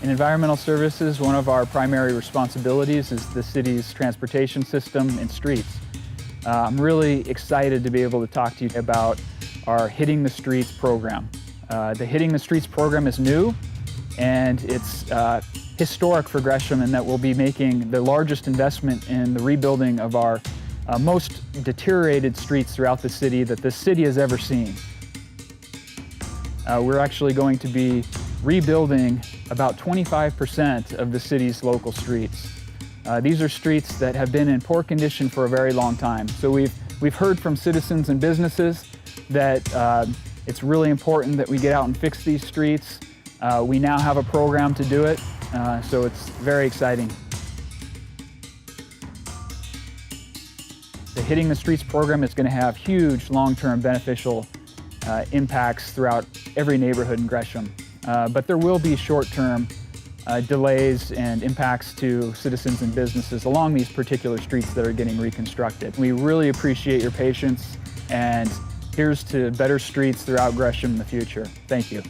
In environmental services, one of our primary responsibilities is the city's transportation system and streets. I'm really excited to be able to talk to you about our Hitting the Streets program. The Hitting the Streets program is new, and it's historic for Gresham in that we'll be making the largest investment in the rebuilding of our most deteriorated streets throughout the city that the city has ever seen. We're actually going to be rebuilding about 25% of the city's local streets. These are streets that have been in poor condition for a very long time. So we've heard from citizens and businesses that it's really important that we get out and fix these streets. We now have a program to do it, so it's very exciting. The Hitting the Streets program is going to have huge long-term beneficial impacts throughout every neighborhood in Gresham. But there will be short-term delays and impacts to citizens and businesses along these particular streets that are getting reconstructed. We really appreciate your patience, and here's to better streets throughout Gresham in the future. Thank you.